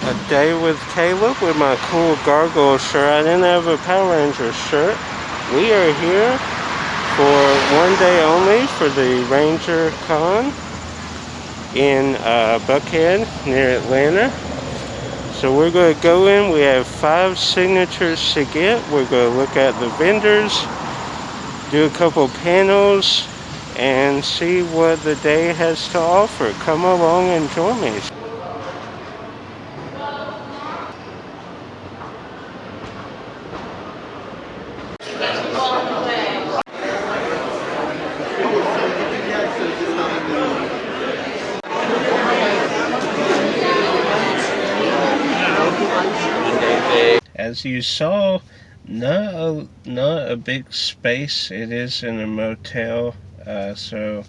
A day with Caleb with my cool gargoyle shirt. I didn't have a Power Ranger shirt. We are here for one day only for the Ranger Con in Buckhead near Atlanta. So we're going to go in. We have 5 signatures to get. We're going to look at the vendors, do a couple panels, and see what the day has to offer. Come along and join me. As you saw, not a big space. It is in a motel, so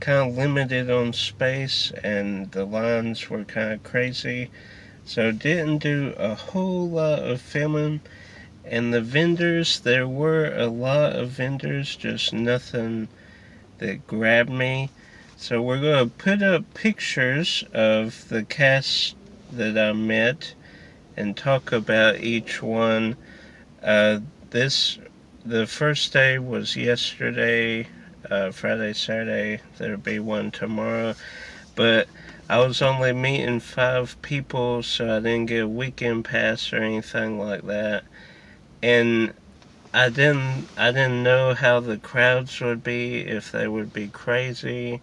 kind of limited on space, and the lines were kind of crazy. So didn't do a whole lot of filming. And the vendors, there were a lot of vendors, just nothing that grabbed me. So we're going to put up pictures of the cast that I met and talk about each one. The first day was yesterday, Friday, Saturday. There'll be one tomorrow. But I was only meeting 5 people, so I didn't get a weekend pass or anything like that. And I didn't know how the crowds would be, if they would be crazy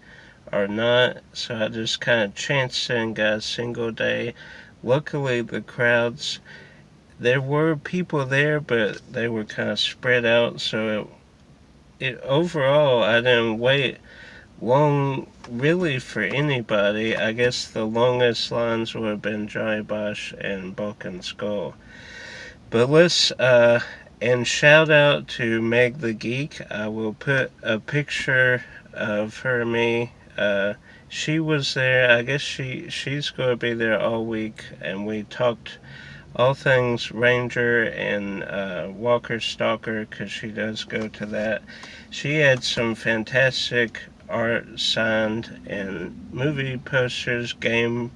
or not. So I just kind of chanced it and got a single day. Luckily, the crowds, there were people there, but they were kind of spread out. So it overall, I didn't wait long really for anybody. I guess the longest lines would have been Johnny Bosch and Bulk and Skull. But let's, and shout out to Meg the Geek. I will put a picture of her and me. She was there. I guess she's going to be there all week, and we talked all things Ranger and Walker Stalker, because she does go to that. She had some fantastic art signed and movie posters, game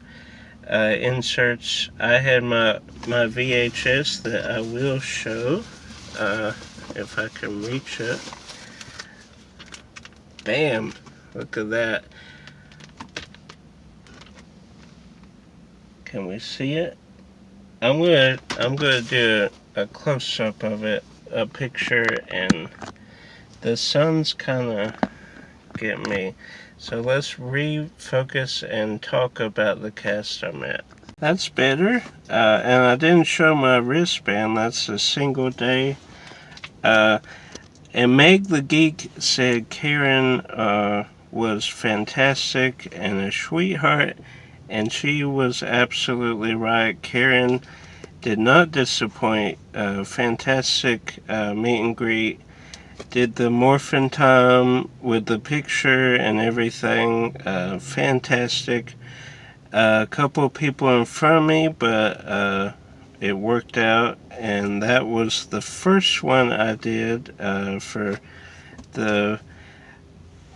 inserts. I had my VHS that I will show if I can reach it. Bam! Look at that. Can we see it? I'm gonna do a close-up of it, a picture, and the sun's kinda getting me. So let's refocus and talk about the cast I met. That's better. And I didn't show my wristband. That's a single day. And Meg the Geek said Karen was fantastic and a sweetheart. And she was absolutely right. Karen did not disappoint. Fantastic meet and greet. Did the morphin time with the picture and everything. Fantastic. A couple people in front of me, but it worked out. And that was the first one I did for the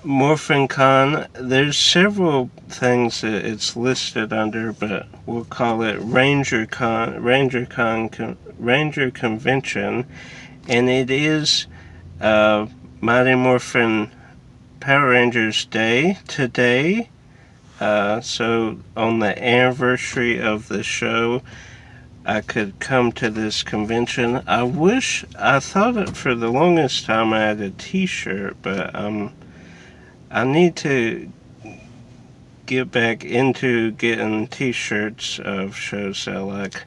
Morphin Con. There's several things that it's listed under, but we'll call it Ranger Convention, and it is Mighty Morphin Power Rangers Day today. So on the anniversary of the show, I could come to this convention. I thought it for the longest time I had a t-shirt, but I need to get back into getting t-shirts of shows I like.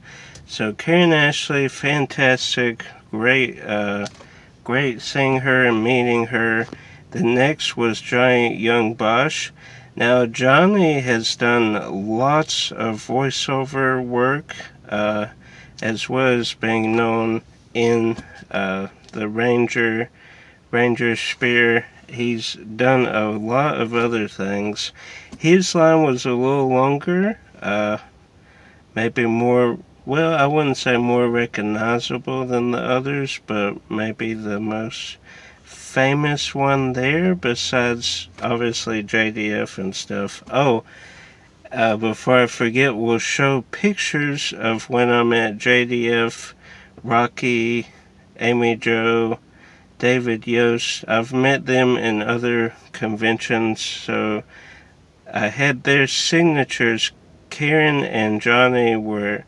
So Karen Ashley, fantastic, great seeing her and meeting her. The next was Johnny Young Bosch. Now Johnny has done lots of voiceover work, as well as being known in the Ranger Spear. He's done a lot of other things. His line was a little longer, maybe more, well, I wouldn't say more recognizable than the others, but maybe the most famous one there, besides obviously JDF and stuff. Oh, before I forget, we'll show pictures of when I'm at JDF, Rocky, Amy Jo, David Yost. I've met them in other conventions, so I had their signatures. Karen and Johnny were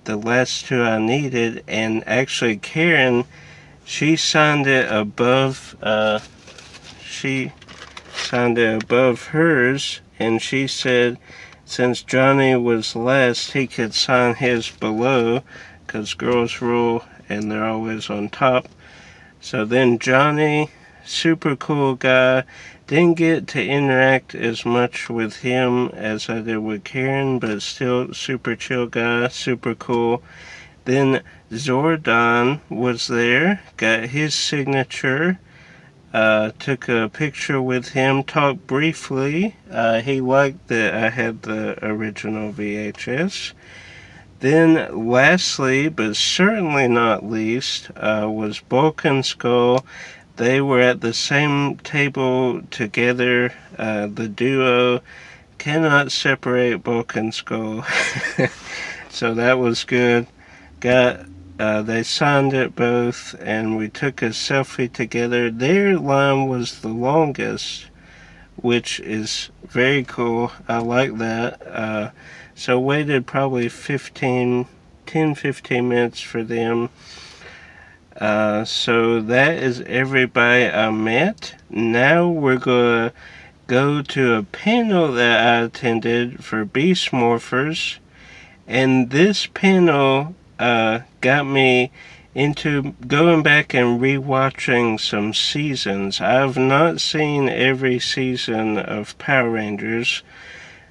the last two I needed, and actually Karen, she signed it above hers, and she said since Johnny was last, he could sign his below, because girls rule and they're always on top. So then Johnny, super cool guy, didn't get to interact as much with him as I did with Karen, but still super chill guy, super cool. Then Zordon was there, got his signature, took a picture with him, talked briefly. He liked that I had the original VHS. Then lastly, but certainly not least, was Bulk and Skull. They were at the same table together, the duo. Cannot separate Bulk and Skull. So that was good. They signed it both, and we took a selfie together. Their line was the longest, which is very cool. I like that. So waited probably 10-15 minutes for them. So that is everybody I met. Now we're going to go to a panel that I attended for Beast Morphers. And this panel got me into going back and rewatching some seasons. I've not seen every season of Power Rangers.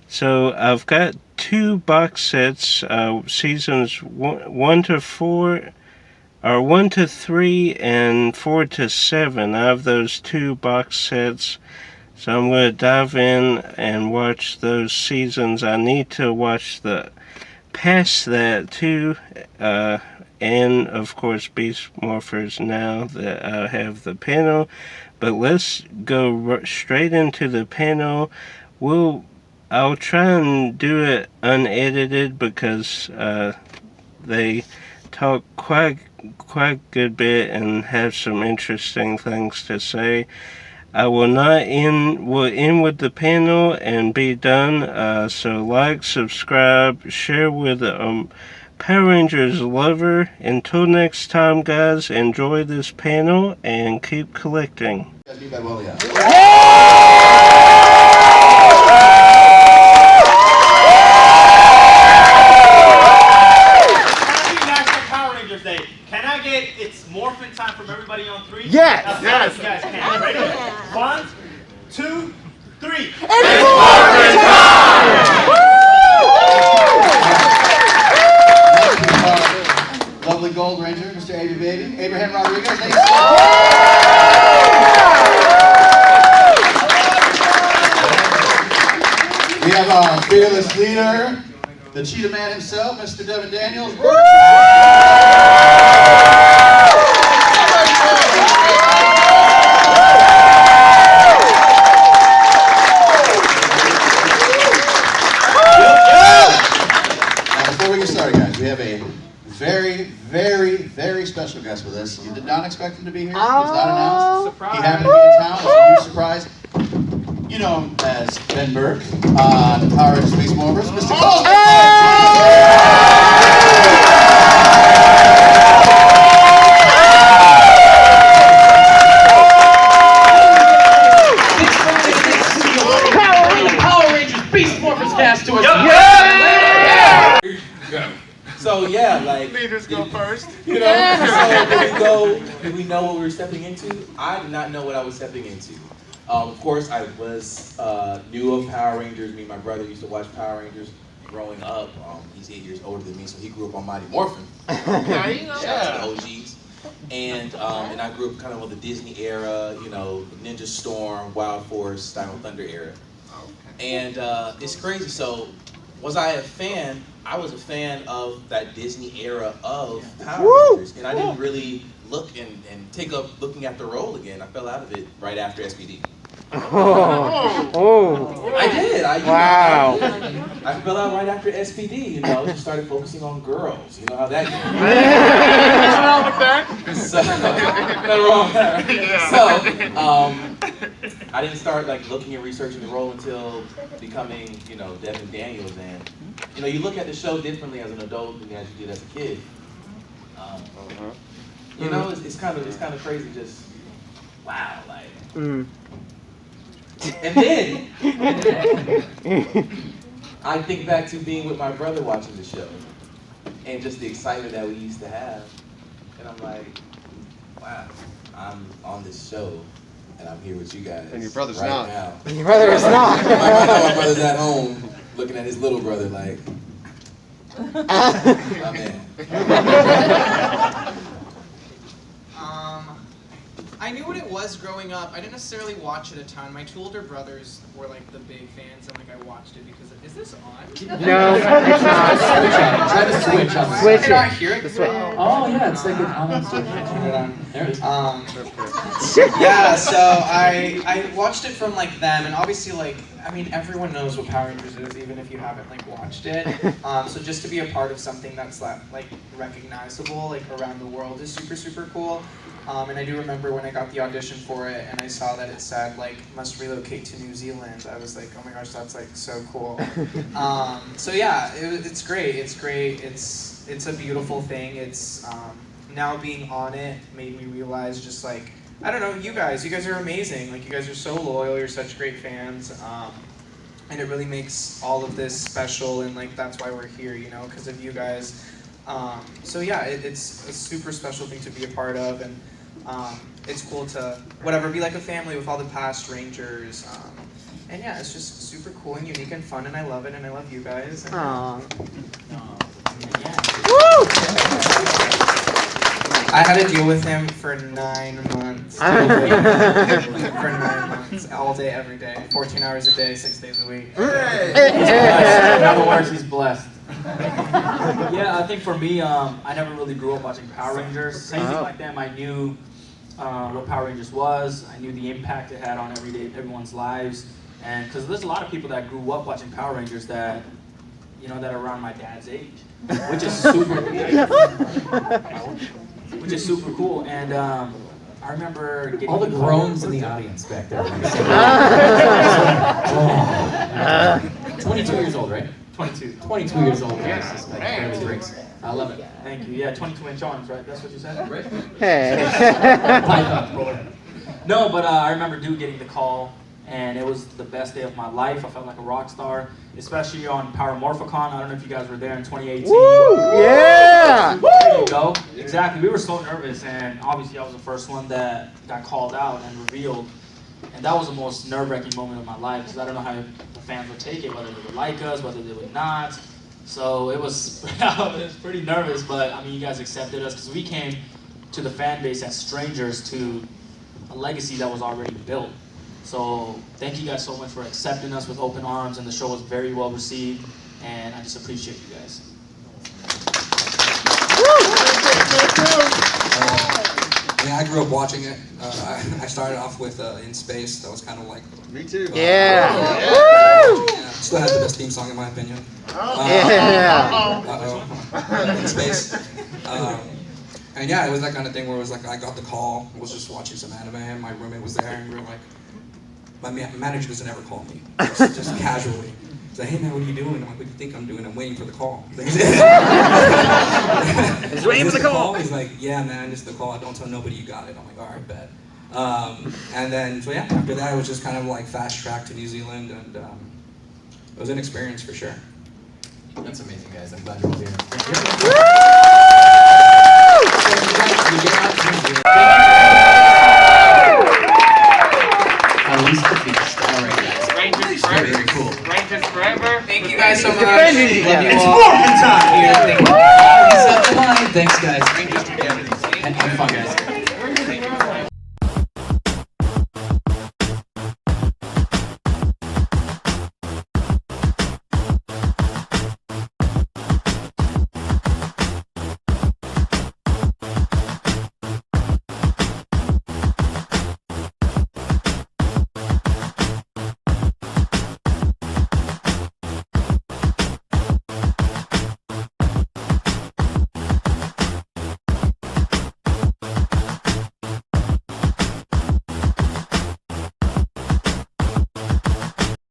So I've got 2 box sets, seasons 1 to 4, or 1 to 3 and 4 to 7. I have those 2 box sets. So I'm going to dive in and watch those seasons. I need to watch past that too, and of course Beast Morphers now that I have the panel. But let's go straight into the panel. I'll try and do it unedited, because they talk quite good bit and have some interesting things to say. I will not we'll end with the panel and be done. So like, subscribe, share with a Power Rangers lover. Until next time, guys, enjoy this panel and keep collecting. Can I get it's morphin time from everybody on 3? Yes! Yes! You guys can. Ready? 1, 2, 3. It's morphin time! Lovely Gold Ranger, Mr. Abraham Rodriguez. Thank you. We have our fearless leader, the Cheetah Man himself, Mr. Devin Daniels. Before we get started, guys, we have a very special guest with us. You did not expect him to be here. He was not announced. Surprise. He happened to be in town. It was a huge surprise. You know him as Ben Burke on Power Rangers Beast Morphers. Mr. Cole. Power Rangers Beast Morphers cast to us. So yeah, like Leaders go first. you know, did we know what we were stepping into? I did not know what I was stepping into. Of course, I was knew of Power Rangers. Me and my brother used to watch Power Rangers growing up. He's 8 years older than me, so he grew up on Mighty Morphin. There you go. Shout out to the OGs. And I grew up kind of on the Disney era, you know, Ninja Storm, Wild Force, Dino Thunder era. And it's crazy. So, was I a fan? I was a fan of that Disney era of Power Rangers, and I didn't really look and take up looking at the role again. I fell out of it right after SPD. I did. I fell out right after SPD. You know, just started focusing on girls. You know how that goes. What's wrong with that? Nothing wrong with that. Right? So, I didn't start like looking and researching the role until becoming, you know, Devin Daniels, and you know, you look at the show differently as an adult than as you did as a kid. You know, it's kind of crazy. Just wow, like. And then I think back to being with my brother watching the show, and just the excitement that we used to have, and I'm like, wow, I'm on this show, and I'm here with you guys. And your brother's right not. now. And your brother is not. My brother's at home looking at his little brother like, my man. I knew what it was growing up. I didn't necessarily watch it a ton. My two older brothers were like the big fans, and like I watched it because is this on? No, it's not. Try to switch on. Switch Can I it. hear it? Oh yeah, it's like an on switch. Turn it on. There it is. Yeah, so I watched it from like them, and obviously like I mean everyone knows what Power Rangers is, even if you haven't like watched it. So just to be a part of something that's like recognizable like around the world is super cool. And I do remember when I got the audition for it, and I saw that it said like must relocate to New Zealand. I was like, oh my gosh, that's like so cool. So yeah, it's great. It's great. It's a beautiful thing. It's now being on it made me realize just like, I don't know, you guys are amazing. Like you guys are so loyal, you're such great fans. And it really makes all of this special, and like that's why we're here, you know, because of you guys. So yeah, it's a super special thing to be a part of, and it's cool to be like a family with all the past Rangers. And yeah, it's just super cool and unique and fun, and I love it, and I love you guys. And, I had to deal with him for 9 months. For 9 months, all day, every day, 14 hours a day, 6 days a week. In other words, he's blessed. Yeah, I think for me, I never really grew up watching Power Rangers. Same thing like them. I knew what Power Rangers was. I knew the impact it had on everyone's lives. And because there's a lot of people that grew up watching Power Rangers that, you know, that are around my dad's age, which is super cool. And I remember getting All the groans in the audience back there. 22 years old, right? 22. 22 years old, guys. Just like barely drinks. I love it. Thank you. Yeah, 22-inch arms, right? That's what you said? Right? Hey. No, but I remember getting the call, and it was the best day of my life. I felt like a rock star, especially on Power Morphicon. I don't know if you guys were there in 2018. Woo! Yeah! There you go. Exactly. We were so nervous, and obviously I was the first one that got called out and revealed. And that was the most nerve-wracking moment of my life, because I don't know how the fans would take it, whether they would like us, whether they would not. So it was, I was pretty nervous, but I mean, you guys accepted us, because we came to the fan base as strangers to a legacy that was already built. So thank you guys so much for accepting us with open arms, and the show was very well received, and I just appreciate you guys. Yeah, I grew up watching it. I started off with In Space. That was kind of like... Me too. Yeah. Yeah, still has the best theme song in my opinion. In Space. And yeah, it was that kind of thing where it was like I got the call, was just watching some anime, and my roommate was there, and we were like, my manager doesn't ever call me, just casually. He's like, hey man, what are you doing? I'm like, what do you think I'm doing? I'm waiting for the call. He's waiting for the call. He's like, yeah man, it's the call. Don't tell nobody you got it. I'm like, all right, bet. And then, so yeah, after that it was just kind of like fast track to New Zealand, and it was an experience for sure. That's amazing, guys. I'm glad you're all here. At least the feast. All right, guys. Rangers Very, forever. very cool. Rangers forever. Thank you guys so much. Defending Love together. you It's all. Mormon time here. Thank you. Reset the line. Thanks, guys. And have fun, guys.